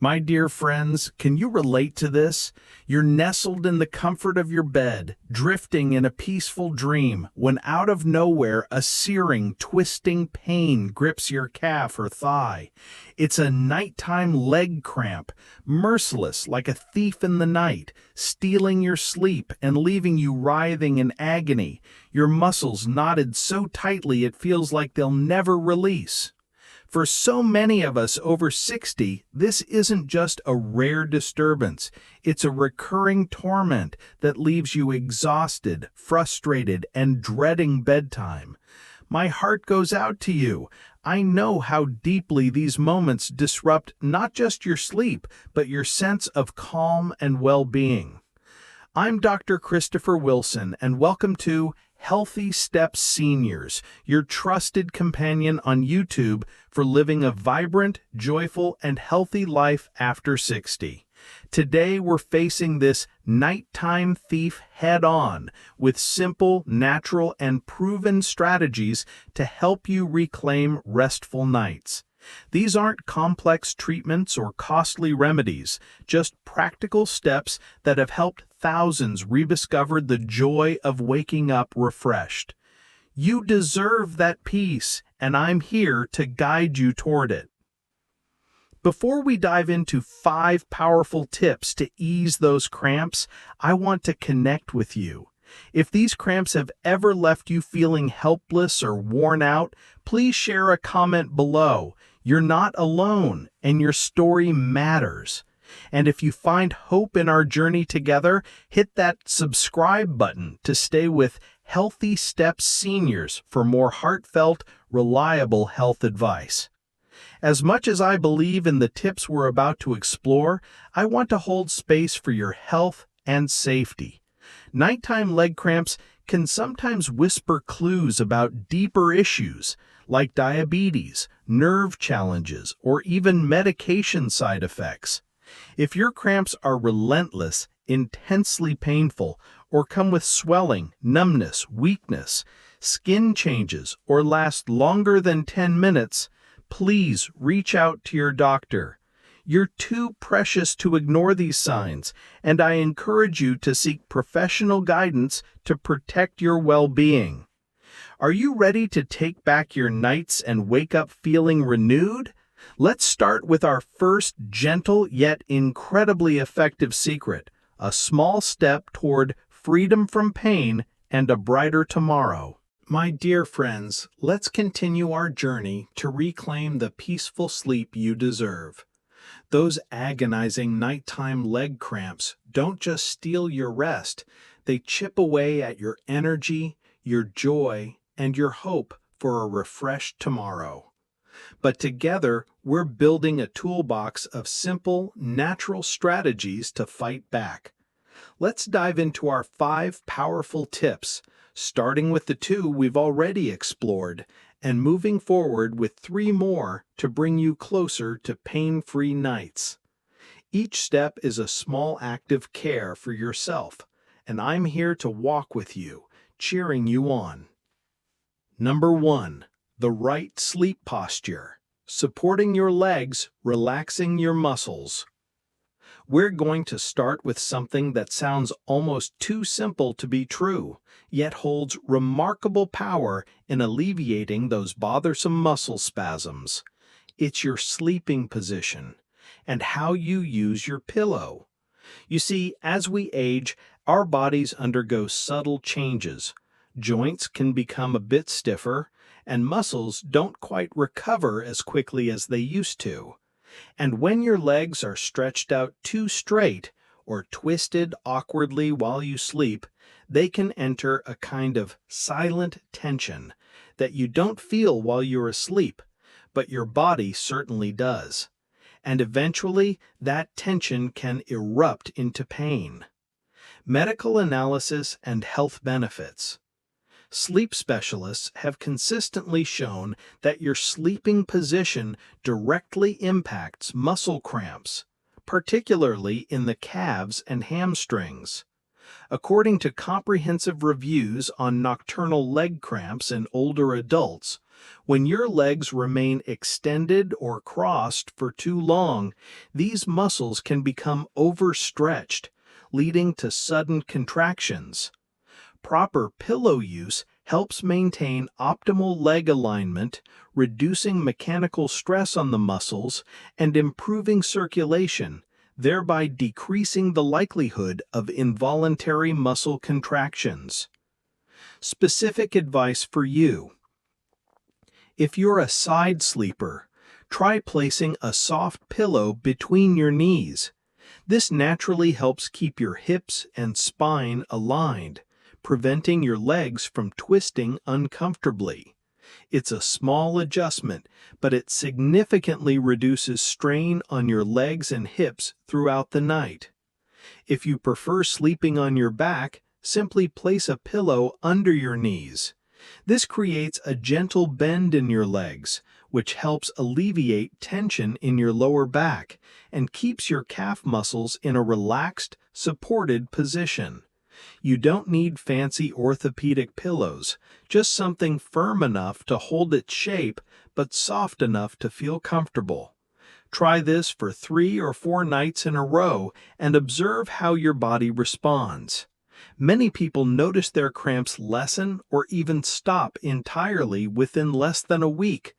My dear friends, can you relate to this? You're nestled in the comfort of your bed, drifting in a peaceful dream, when out of nowhere a searing, twisting pain grips your calf or thigh. It's a nighttime leg cramp, merciless like a thief in the night, stealing your sleep and leaving you writhing in agony, your muscles knotted so tightly it feels like they'll never release. For so many of us over 60, this isn't just a rare disturbance. It's a recurring torment that leaves you exhausted, frustrated, and dreading bedtime. My heart goes out to you. I know how deeply these moments disrupt not just your sleep, but your sense of calm and well-being. I'm Dr. Christopher Wilson, and welcome to Healthy Steps Seniors, your trusted companion on YouTube for living a vibrant, joyful, and healthy life after 60. Today we're facing this nighttime thief head-on with simple, natural, and proven strategies to help you reclaim restful nights. These aren't complex treatments or costly remedies, just practical steps that have helped thousands rediscover the joy of waking up refreshed. You deserve that peace, and I'm here to guide you toward it. Before we dive into 5 powerful tips to ease those cramps, I want to connect with you. If these cramps have ever left you feeling helpless or worn out, please share a comment below. You're not alone, and your story matters. And if you find hope in our journey together, hit that subscribe button to stay with Healthy Steps Seniors for more heartfelt, reliable health advice. As much as I believe in the tips we're about to explore, I want to hold space for your health and safety. Nighttime leg cramps can sometimes whisper clues about deeper issues like diabetes, nerve challenges, or even medication side effects. If your cramps are relentless, intensely painful, or come with swelling, numbness, weakness, skin changes, or last longer than 10 minutes, please reach out to your doctor. You're too precious to ignore these signs, and I encourage you to seek professional guidance to protect your well-being. Are you ready to take back your nights and wake up feeling renewed? Let's start with our first gentle yet incredibly effective secret, a small step toward freedom from pain and a brighter tomorrow. My dear friends, let's continue our journey to reclaim the peaceful sleep you deserve. Those agonizing nighttime leg cramps don't just steal your rest, they chip away at your energy, your joy, and your hope for a refreshed tomorrow. But together, we're building a toolbox of simple, natural strategies to fight back. Let's dive into our 5 powerful tips, starting with the 2 we've already explored, and moving forward with 3 more to bring you closer to pain-free nights. Each step is a small act of care for yourself, and I'm here to walk with you, cheering you on. Number 1. The right sleep posture. Supporting your legs, relaxing your muscles. We're going to start with something that sounds almost too simple to be true, yet holds remarkable power in alleviating those bothersome muscle spasms. It's your sleeping position and how you use your pillow. You see, as we age, our bodies undergo subtle changes. Joints can become a bit stiffer, and muscles don't quite recover as quickly as they used to. And when your legs are stretched out too straight or twisted awkwardly while you sleep, they can enter a kind of silent tension that you don't feel while you're asleep, but your body certainly does. And eventually, that tension can erupt into pain. Medical analysis and health benefits. Sleep specialists have consistently shown that your sleeping position directly impacts muscle cramps, particularly in the calves and hamstrings. According to comprehensive reviews on nocturnal leg cramps in older adults, When your legs remain extended or crossed for too long, these muscles can become overstretched, leading to sudden contractions. Proper pillow use helps maintain optimal leg alignment, reducing mechanical stress on the muscles and improving circulation, thereby decreasing the likelihood of involuntary muscle contractions. Specific advice for you. If you're a side sleeper, try placing a soft pillow between your knees. This naturally helps keep your hips and spine aligned, preventing your legs from twisting uncomfortably. It's a small adjustment, but it significantly reduces strain on your legs and hips throughout the night. If you prefer sleeping on your back, simply place a pillow under your knees. This creates a gentle bend in your legs, which helps alleviate tension in your lower back and keeps your calf muscles in a relaxed, supported position. You don't need fancy orthopedic pillows, just something firm enough to hold its shape but soft enough to feel comfortable. Try this for 3 or 4 nights in a row and observe how your body responds. Many people notice their cramps lessen or even stop entirely within less than a week.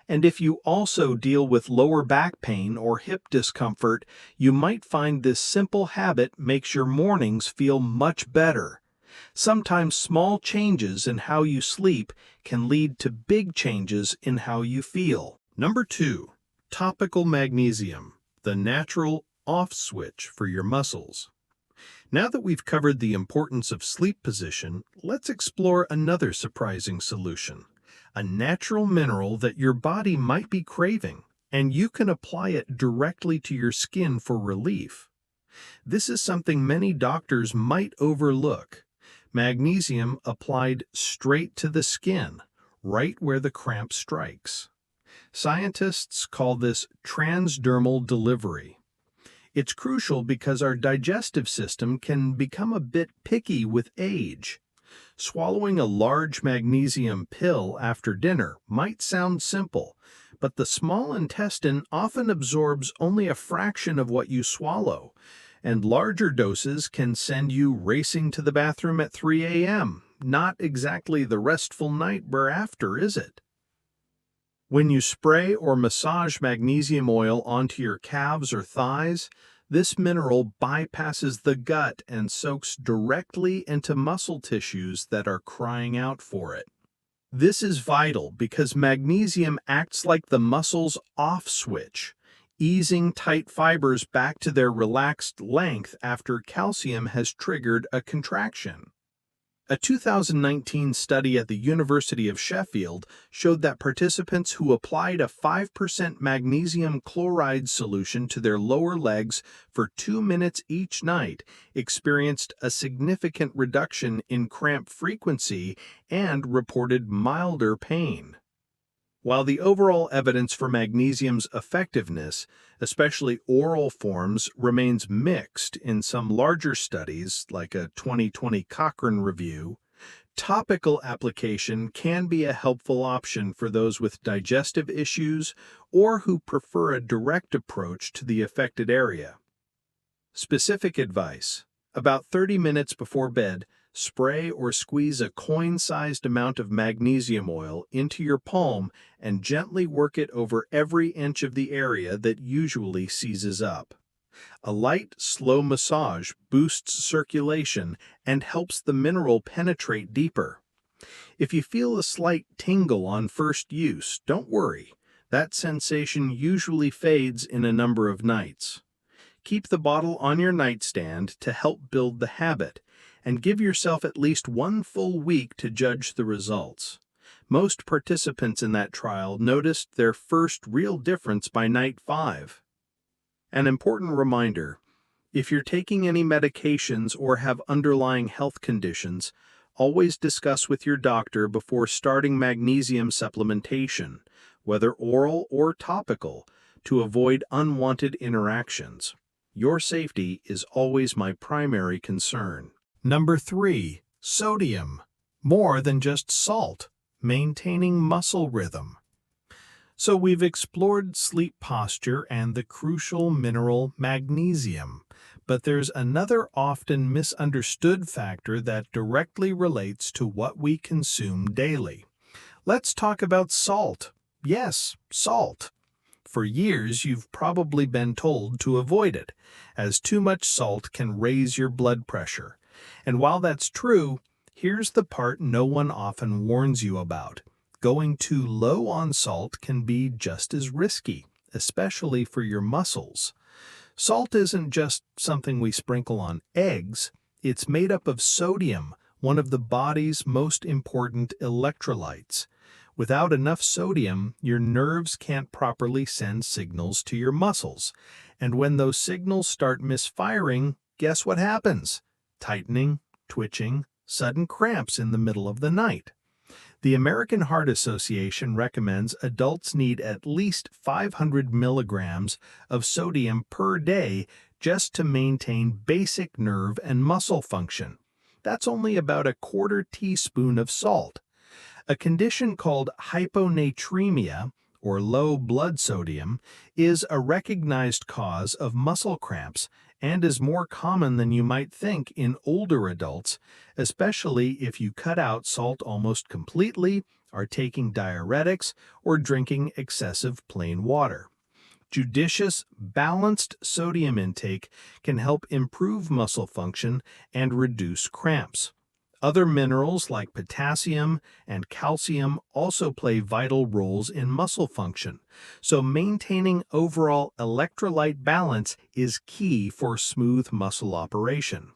And if you also deal with lower back pain or hip discomfort, you might find this simple habit makes your mornings feel much better. Sometimes small changes in how you sleep can lead to big changes in how you feel. Number 2. Topical magnesium, the natural off switch for your muscles. Now that we've covered the importance of sleep position, let's explore another surprising solution. A natural mineral that your body might be craving, and you can apply it directly to your skin for relief. This is something many doctors might overlook. Magnesium applied straight to the skin, right where the cramp strikes. Scientists call this transdermal delivery. It's crucial because our digestive system can become a bit picky with age. Swallowing a large magnesium pill after dinner might sound simple, but the small intestine often absorbs only a fraction of what you swallow, and larger doses can send you racing to the bathroom at 3 a.m. Not exactly the restful night we're after, is it? When you spray or massage magnesium oil onto your calves or thighs, this mineral bypasses the gut and soaks directly into muscle tissues that are crying out for it. This is vital because magnesium acts like the muscle's off switch, easing tight fibers back to their relaxed length after calcium has triggered a contraction. A 2019 study at the University of Sheffield showed that participants who applied a 5% magnesium chloride solution to their lower legs for 2 minutes each night experienced a significant reduction in cramp frequency and reported milder pain. While the overall evidence for magnesium's effectiveness, especially oral forms, remains mixed in some larger studies, like a 2020 Cochrane review, topical application can be a helpful option for those with digestive issues or who prefer a direct approach to the affected area. Specific advice: about 30 minutes before bed, spray or squeeze a coin-sized amount of magnesium oil into your palm and gently work it over every inch of the area that usually seizes up. A light, slow massage boosts circulation and helps the mineral penetrate deeper. If you feel a slight tingle on first use, don't worry. That sensation usually fades in a number of nights. Keep the bottle on your nightstand to help build the habit, and give yourself at least 1 full week to judge the results. Most participants in that trial noticed their first real difference by night 5. An important reminder: if you're taking any medications or have underlying health conditions, always discuss with your doctor before starting magnesium supplementation, whether oral or topical, to avoid unwanted interactions. Your safety is always my primary concern. Number 3. Sodium. More than just salt. maintaining muscle rhythm. So we've explored sleep posture and the crucial mineral magnesium, but there's another often misunderstood factor that directly relates to what we consume daily. Let's talk about salt. Yes, salt. For years, you've probably been told to avoid it, as too much salt can raise your blood pressure. And while that's true, here's the part no one often warns you about. Going too low on salt can be just as risky, especially for your muscles. Salt isn't just something we sprinkle on eggs, it's made up of sodium, one of the body's most important electrolytes. Without enough sodium, your nerves can't properly send signals to your muscles. And when those signals start misfiring, guess what happens? Tightening, twitching, sudden cramps in the middle of the night. The American Heart Association recommends adults need at least 500 milligrams of sodium per day just to maintain basic nerve and muscle function. That's only about a quarter teaspoon of salt. A condition called hyponatremia, or low blood sodium, is a recognized cause of muscle cramps and is more common than you might think in older adults, especially if you cut out salt almost completely, are taking diuretics, or drinking excessive plain water. Judicious, balanced sodium intake can help improve muscle function and reduce cramps. Other minerals like potassium and calcium also play vital roles in muscle function, so maintaining overall electrolyte balance is key for smooth muscle operation.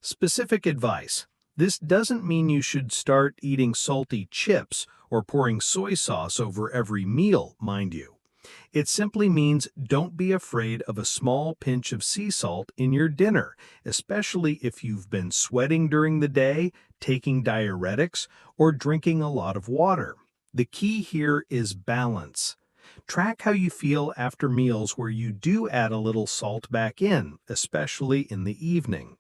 Specific advice. This doesn't mean you should start eating salty chips or pouring soy sauce over every meal, mind you. It simply means don't be afraid of a small pinch of sea salt in your dinner, especially if you've been sweating during the day, taking diuretics, or drinking a lot of water. The key here is balance. Track how you feel after meals where you do add a little salt back in, especially in the evening.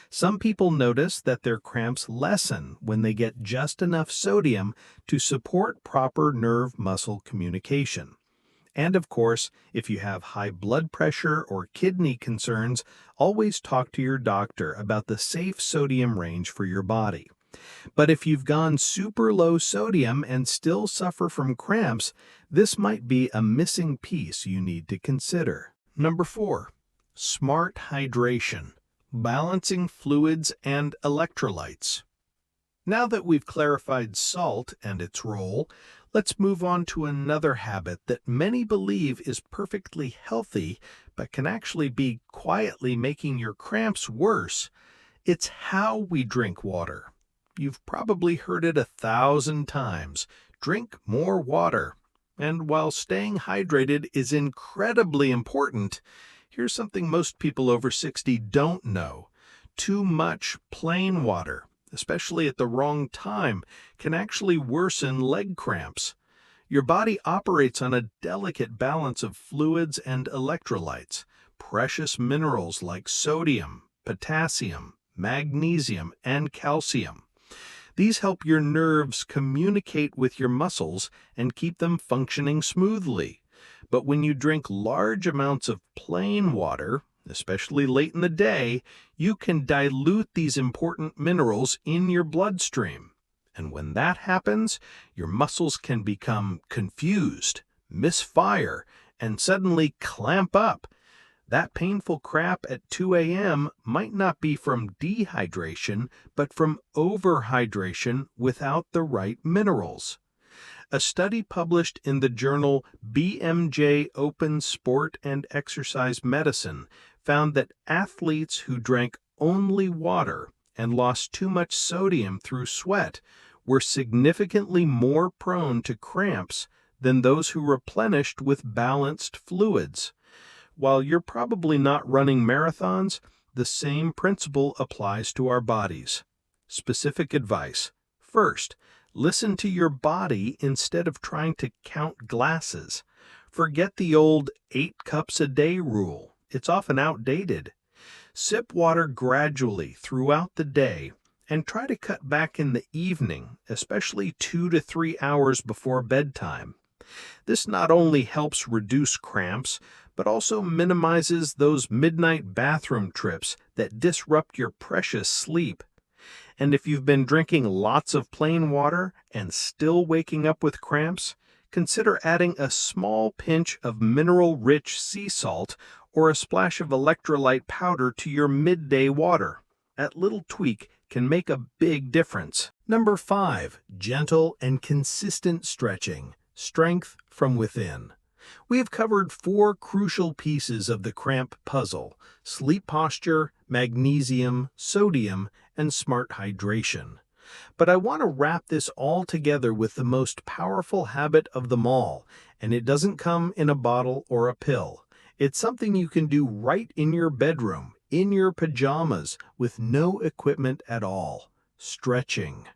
Some people notice that their cramps lessen when they get just enough sodium to support proper nerve-muscle communication. And of course, if you have high blood pressure or kidney concerns, always talk to your doctor about the safe sodium range for your body. But if you've gone super low sodium and still suffer from cramps, this might be a missing piece you need to consider. Number 4. Smart hydration. Balancing fluids and electrolytes. Now that we've clarified salt and its role, let's move on to another habit that many believe is perfectly healthy, but can actually be quietly making your cramps worse. It's how we drink water. You've probably heard it 1,000 times. Drink more water. And while staying hydrated is incredibly important, here's something most people over 60 don't know. Too much plain water, especially at the wrong time, can actually worsen leg cramps. Your body operates on a delicate balance of fluids and electrolytes, precious minerals like sodium, potassium, magnesium, and calcium. These help your nerves communicate with your muscles and keep them functioning smoothly. But when you drink large amounts of plain water, especially late in the day, you can dilute these important minerals in your bloodstream. And when that happens, your muscles can become confused, misfire, and suddenly clamp up. That painful cramp at 2 a.m. might not be from dehydration, but from overhydration without the right minerals. A study published in the journal BMJ Open Sport and Exercise Medicine found that athletes who drank only water and lost too much sodium through sweat were significantly more prone to cramps than those who replenished with balanced fluids. While you're probably not running marathons, the same principle applies to our bodies. Specific advice. First, listen to your body instead of trying to count glasses. Forget the old 8 cups a day rule. It's often outdated. Sip water gradually throughout the day, And try to cut back in the evening, especially 2 to 3 hours before bedtime. This not only helps reduce cramps, but also minimizes those midnight bathroom trips that disrupt your precious sleep. And if you've been drinking lots of plain water and still waking up with cramps, consider adding a small pinch of mineral-rich sea salt or a splash of electrolyte powder to your midday water. That little tweak can make a big difference. Number 5. Gentle and consistent stretching. Strength from within. We have covered 4 crucial pieces of the cramp puzzle: sleep posture, magnesium, sodium, and smart hydration. But I want to wrap this all together with the most powerful habit of them all, and it doesn't come in a bottle or a pill. It's something you can do right in your bedroom, in your pajamas, with no equipment at all: stretching.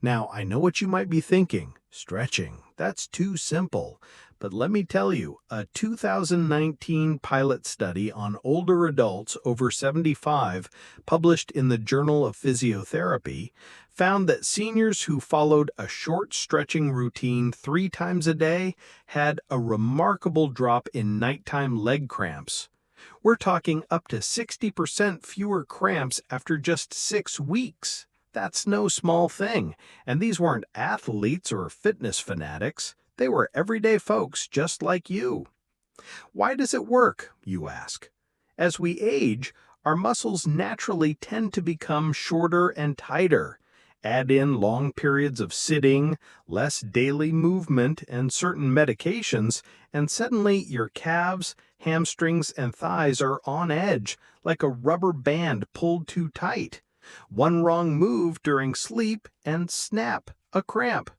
Now, I know what you might be thinking. Stretching, that's too simple. But let me tell you, a 2019 pilot study on older adults over 75, published in the Journal of Physiotherapy, found that seniors who followed a short stretching routine 3 times a day had a remarkable drop in nighttime leg cramps. We're talking up to 60% fewer cramps after just 6 weeks. That's no small thing, and these weren't athletes or fitness fanatics. They were everyday folks just like you. Why does it work, you ask? As we age, our muscles naturally tend to become shorter and tighter. Add in long periods of sitting, less daily movement, and certain medications, and suddenly your calves, hamstrings, and thighs are on edge, like a rubber band pulled too tight. One wrong move during sleep and snap, a cramp.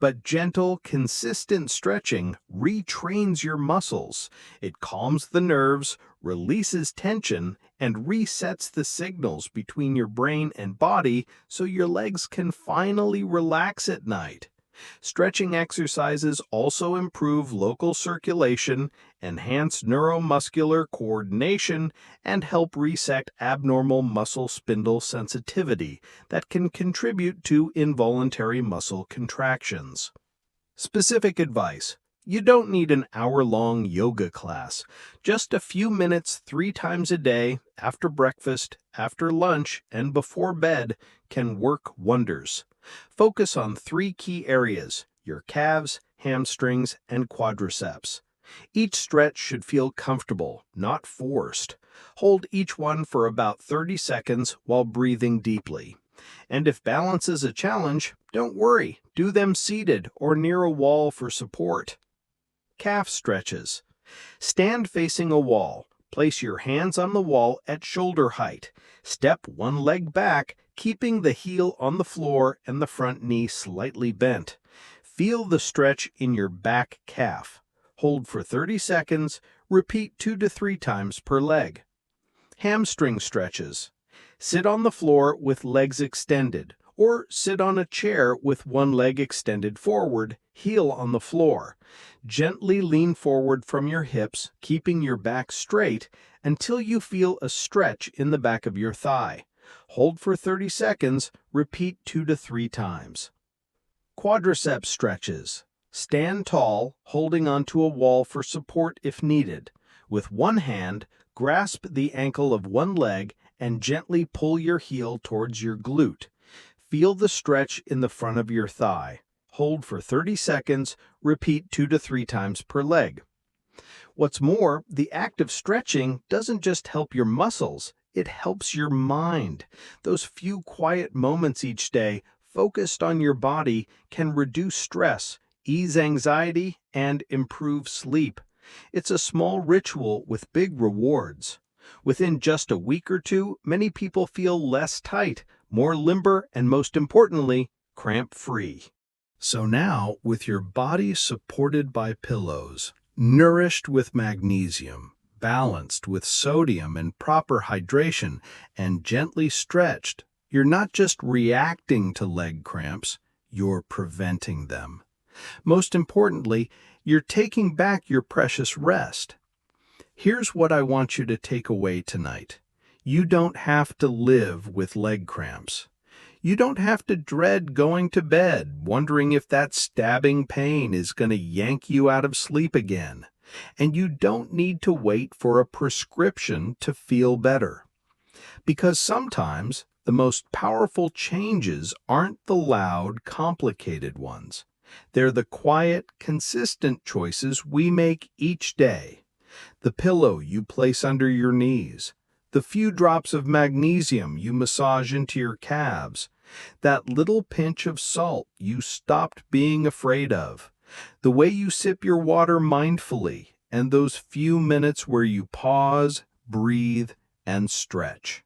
But gentle, consistent stretching retrains your muscles. It calms the nerves, releases tension, and resets the signals between your brain and body so your legs can finally relax at night. Stretching exercises also improve local circulation, enhance neuromuscular coordination, and help reset abnormal muscle spindle sensitivity that can contribute to involuntary muscle contractions. Specific advice: you don't need an hour-long yoga class. Just a few minutes 3 times a day, after breakfast, after lunch, and before bed can work wonders. Focus on 3 key areas: your calves, hamstrings, and quadriceps. Each stretch should feel comfortable, not forced. Hold each one for about 30 seconds while breathing deeply. And if balance is a challenge, don't worry, do them seated or near a wall for support. Calf stretches. Stand facing a wall. Place your hands on the wall at shoulder height. Step one leg back, keeping the heel on the floor and the front knee slightly bent. Feel the stretch in your back calf. Hold for 30 seconds. Repeat 2 to 3 times per leg. Hamstring stretches. Sit on the floor with legs extended, or sit on a chair with one leg extended forward, heel on the floor. Gently lean forward from your hips, keeping your back straight, until you feel a stretch in the back of your thigh. Hold for 30 seconds, repeat 2 to 3 times. Quadriceps stretches. Stand tall, holding onto a wall for support if needed. With one hand, grasp the ankle of one leg and gently pull your heel towards your glute. Feel the stretch in the front of your thigh. Hold for 30 seconds, repeat 2 to 3 times per leg. What's more, the act of stretching doesn't just help your muscles, it helps your mind. Those few quiet moments each day, focused on your body, can reduce stress, ease anxiety, and improve sleep. It's a small ritual with big rewards. Within just a week or two, many people feel less tight, more limber, and most importantly, cramp-free. So now, with your body supported by pillows, nourished with magnesium, balanced with sodium and proper hydration, and gently stretched, you're not just reacting to leg cramps, you're preventing them. Most importantly, you're taking back your precious rest. Here's what I want you to take away tonight. You don't have to live with leg cramps. You don't have to dread going to bed, wondering if that stabbing pain is going to yank you out of sleep again. And you don't need to wait for a prescription to feel better. Because sometimes the most powerful changes aren't the loud, complicated ones. They're the quiet, consistent choices we make each day. The pillow you place under your knees, the few drops of magnesium you massage into your calves, that little pinch of salt you stopped being afraid of, the way you sip your water mindfully, and those few minutes where you pause, breathe, and stretch.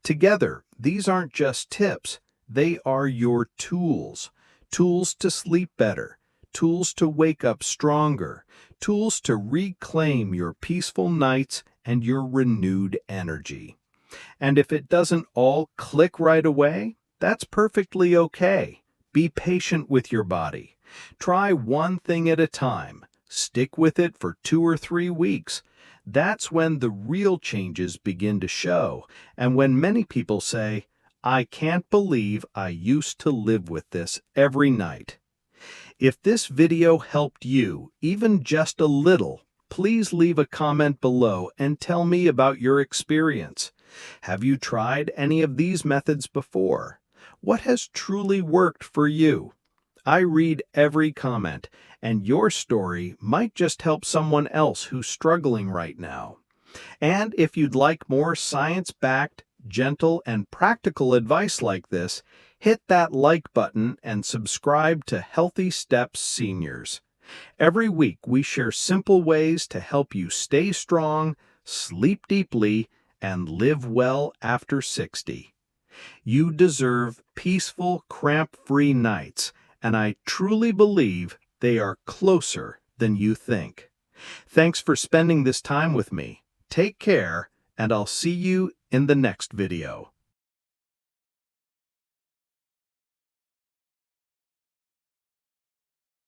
Together, these aren't just tips, they are your tools. Tools to sleep better, tools to wake up stronger, tools to reclaim your peaceful nights and your renewed energy. And if it doesn't all click right away, that's perfectly okay. Be patient with your body. Try one thing at a time. Stick with it for 2 or 3 weeks. That's when the real changes begin to show, and when many people say, "I can't believe I used to live with this every night." If this video helped you, even just a little, please leave a comment below and tell me about your experience. Have you tried any of these methods before? What has truly worked for you? I read every comment, and your story might just help someone else who's struggling right now. And if you'd like more science-backed, gentle, and practical advice like this, hit that like button and subscribe to Healthy Steps Seniors. Every week we share simple ways to help you stay strong, sleep deeply, and live well after 60. You deserve peaceful, cramp-free nights, and I truly believe they are closer than you think. Thanks for spending this time with me. Take care, and I'll see you in the next video.